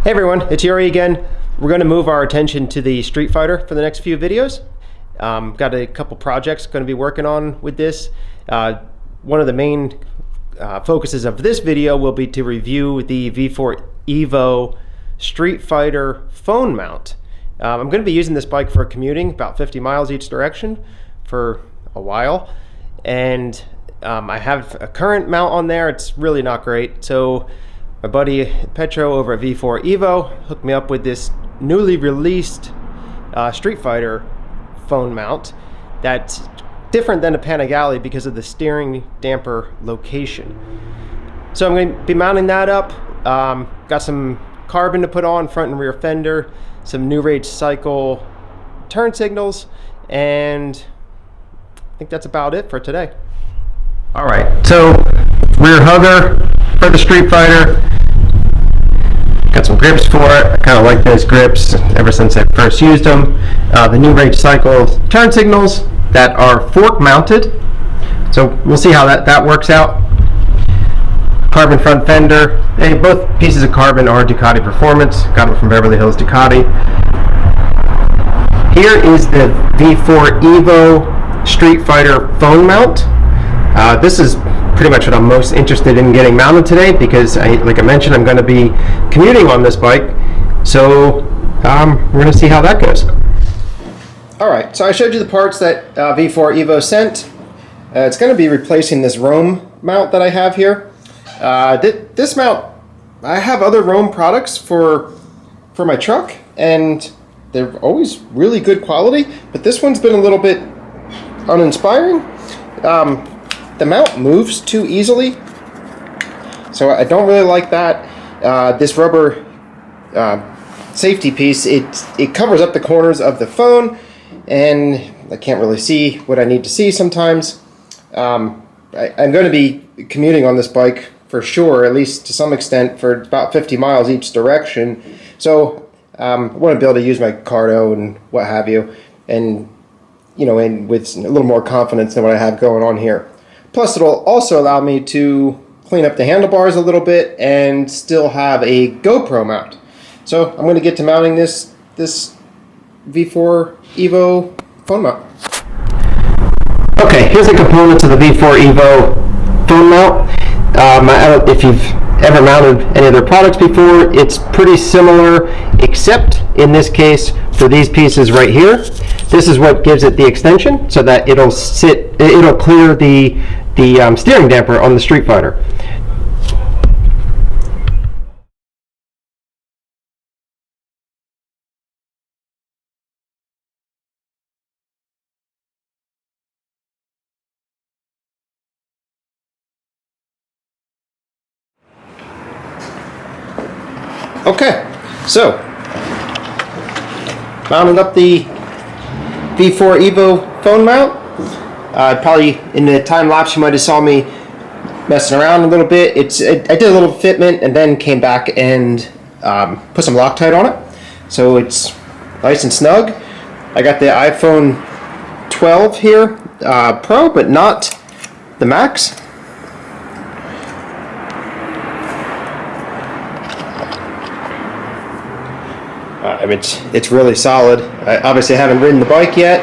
Hey everyone, it's Yuri again. We're going to move our attention to the Streetfighter for the next few videos. Got a couple projects going to be working on with this. One of the main focuses of this video will be to review the V4Evo Streetfighter phone mount. I'm going to be using this bike for commuting, about 50 miles each direction for a while. And I have a current mount on there. It's really not great. So my buddy Petro over at V4Evo hooked me up with this newly released Streetfighter phone mount that's different than a Panigale because of the steering damper location. So I'm going to be mounting that up. Got some carbon to put on, front and rear fender, some new rage cycle turn signals, and I think that's about it for today. All right, so rear hugger for the Streetfighter. Got some grips for it. I kind of like those grips ever since I first used them. The new rage cycle turn signals that are fork mounted. So we'll see how that works out. Carbon front fender. Hey, both pieces of carbon are Ducati Performance. Got them from Beverly Hills Ducati. Here is the V4Evo Streetfighter phone mount. This is pretty much what I'm most interested in getting mounted today because, like I mentioned, I'm going to be commuting on this bike. So we're going to see how that goes. All right, so I showed you the parts that V4Evo sent. It's going to be replacing this Rome mount that I have here. This mount, I have other Rome products for my truck, and they're always really good quality, but this one's been a little bit uninspiring. The mount moves too easily, so I don't really like that. This rubber safety piece, it covers up the corners of the phone, and I can't really see what I need to see sometimes. I'm going to be commuting on this bike for sure, at least to some extent, for about 50 miles each direction. So I want to be able to use my cardo and what have you, and with a little more confidence than what I have going on here. Plus, it'll also allow me to clean up the handlebars a little bit and still have a GoPro mount. So I'm going to get to mounting this V4Evo phone mount. Okay, here's the components of the V4Evo phone mount. I don't know if you've ever mounted any of their products before. It's pretty similar, except in this case for these pieces right here. This is what gives it the extension so that it'll clear the steering damper on the Streetfighter. Okay, so mounted up the V4Evo phone mount. Probably in the time lapse you might have saw me messing around a little bit. I did a little fitment and then came back and put some Loctite on it, so it's nice and snug. I got the iPhone 12 here, Pro, but not the Max. I mean, it's really solid. I obviously haven't ridden the bike yet,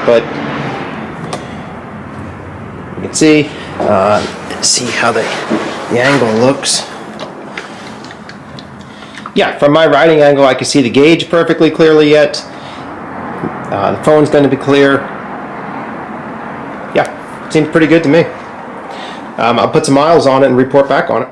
but you can see. Let's see how the angle looks. Yeah, from my riding angle, I can see the gauge perfectly clearly yet. The phone's going to be clear. Yeah, seems pretty good to me. I'll put some miles on it and report back on it.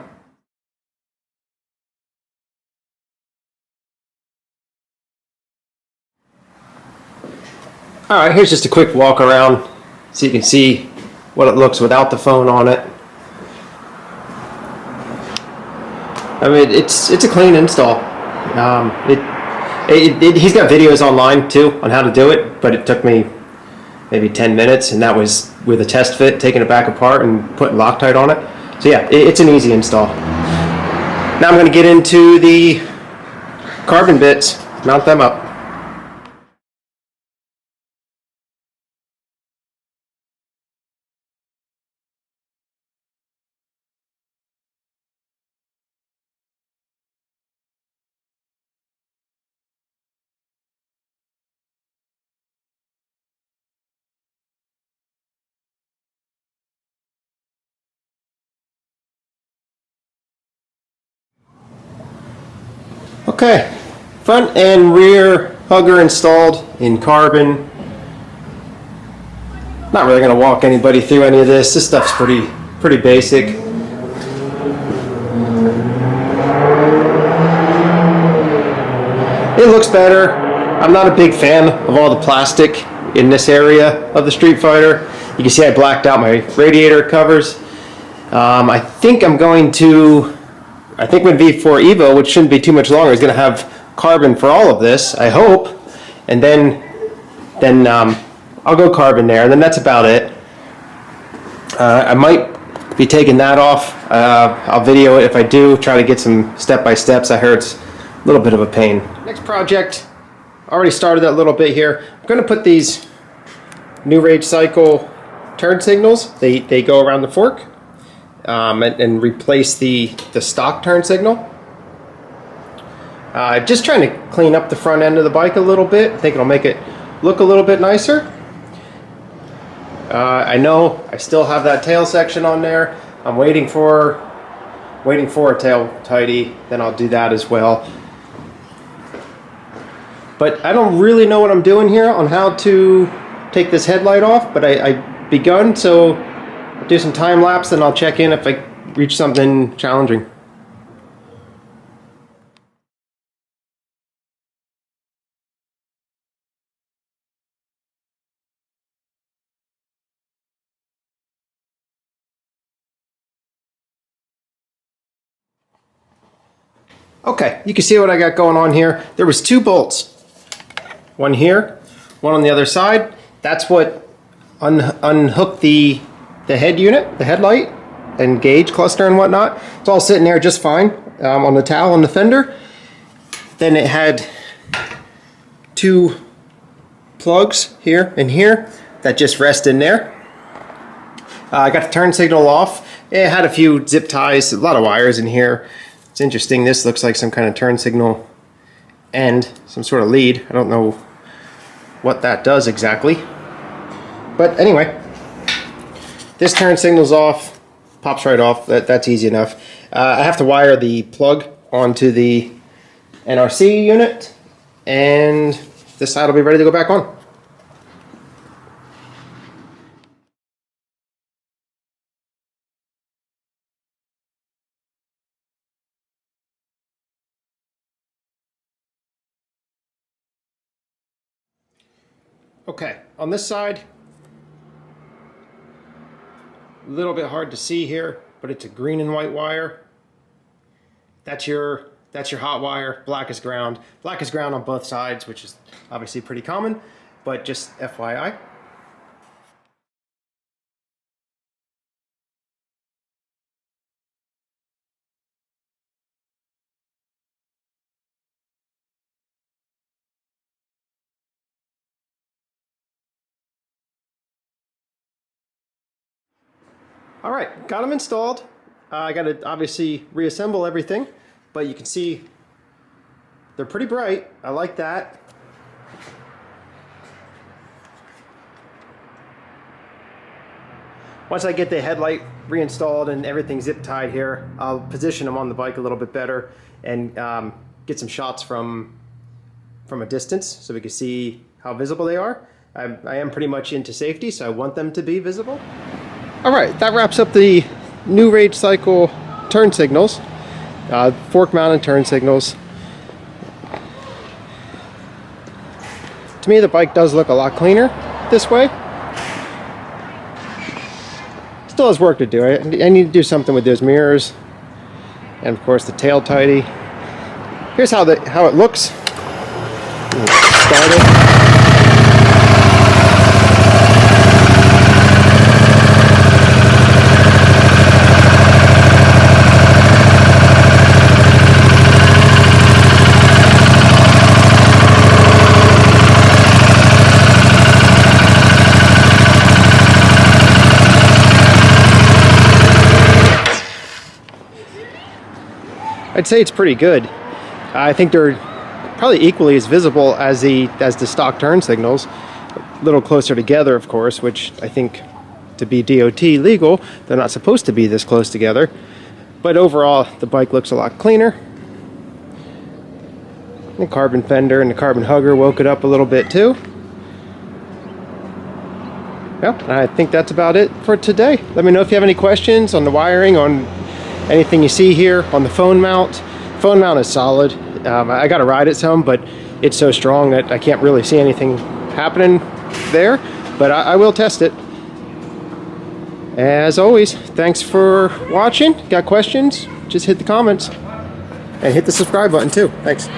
Alright, here's just a quick walk around so you can see what it looks without the phone on it. I mean, it's a clean install. He's got videos online too on how to do it, but it took me maybe 10 minutes, and that was with a test fit, taking it back apart and putting Loctite on it. So yeah, it's an easy install. Now I'm going to get into the carbon bits, mount them up. Okay, front and rear hugger installed in carbon. Not really going to walk anybody through any of this. This stuff's pretty basic. It looks better. I'm not a big fan of all the plastic in this area of the Streetfighter. You can see I blacked out my radiator covers. I think with V4Evo, which shouldn't be too much longer, is going to have carbon for all of this, I hope. And then I'll go carbon there, and then that's about it. I might be taking that off. I'll video it if I do, try to get some step-by-steps. I heard it's a little bit of a pain. Next project, already started that little bit here. I'm going to put these new rage cycle turn signals. They go around the fork and replace the stock turn signal. Just trying to clean up the front end of the bike a little bit. I think it'll make it look a little bit nicer. I know I still have that tail section on there. I'm waiting for a tail tidy, then I'll do that as well. But I don't really know what I'm doing here on how to take this headlight off, but I begun, so I'll do some time lapse and I'll check in if I reach something challenging. Okay, you can see what I got going on here. There was 2 bolts. One here, one on the other side. That's what unhooked the head unit, the headlight, and gauge cluster and whatnot. It's all sitting there just fine on the towel on the fender. Then it had 2 plugs here and here that just rest in there. I got the turn signal off. It had a few zip ties, a lot of wires in here. It's interesting, this looks like some kind of turn signal and some sort of lead. I don't know what that does exactly. But anyway, this turn signal's off, pops right off. That's easy enough. I have to wire the plug onto the NRC unit, and this side will be ready to go back on. Okay, on this side, a little bit hard to see here, but it's a green and white wire. That's your hot wire. Black is ground. Black is ground on both sides, which is obviously pretty common, but just FYI. All right, got them installed. I got to obviously reassemble everything, but you can see they're pretty bright. I like that. Once I get the headlight reinstalled and everything zip tied here, I'll position them on the bike a little bit better and get some shots from a distance so we can see how visible they are. I am pretty much into safety, so I want them to be visible. Alright, that wraps up the new rage cycle turn signals, fork mounted turn signals. To me, the bike does look a lot cleaner this way. Still has work to do. I need to do something with those mirrors, and of course the tail tidy. Here's how it looks. Start it. I'd say it's pretty good. I think they're probably equally as visible as the stock turn signals. A little closer together, of course, which I think to be DOT legal, they're not supposed to be this close together. But overall, the bike looks a lot cleaner. The carbon fender and the carbon hugger woke it up a little bit too. Well, I think that's about it for today. Let me know if you have any questions on the wiring, on anything you see here, on the phone mount. Phone mount is solid. I got to ride it some, but it's so strong that I can't really see anything happening there, but I will test it. As always, thanks for watching. Got questions? Just hit the comments and hit the subscribe button too. Thanks.